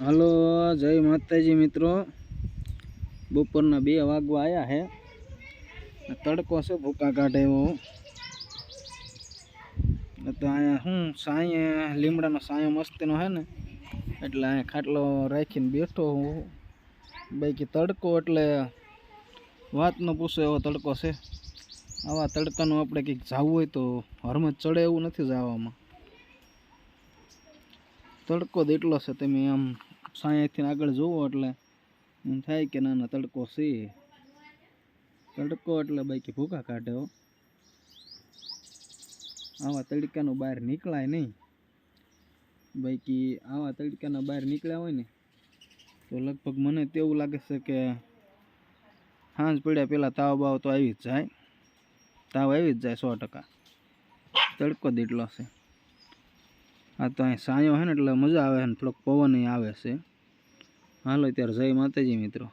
હાલો જય માતાજી મિત્રો, બપોરના 2 વાગવા આવ્યા હે। તડકો છે ભૂકા કાઢે એવો। તો અહીંયા હું સાંયે લીમડાનો સાંયો મસ્તીનો હે ને, એટલે અહીંયા ખાટલો રાખીને બેઠો હું। બાકી તડકો એટલે વાત ન પૂછો એવો તડકો છે। આવા તડકાનું આપણે કંઈક જવું હોય તો હરમત ચડે એવું નથી જવામાં। તડકો જ એટલો છે, તમે આમ સાંયથી આગળ જોવો એટલે એમ થાય કે ના તડકો છે। તડકો એટલે બાકી ભૂકા કાઢે હો। આવા તડકાનું બહાર નીકળાય નહીં। બાકી આવા તડકાના બહાર નીકળ્યા હોય ને તો લગભગ મને તેવું લાગે છે કે સાંજ પડ્યા પહેલાં તાવ બાવ તો આવી જ જાય। તાવ આવી જ જાય 100%। તડકો જ એટલો છે। આ તો અહીં સાંયો છે ને એટલે મજા આવે છે, થોડોક પવન આવે છે। હાલો ત્યારે જય માતાજી મિત્રો।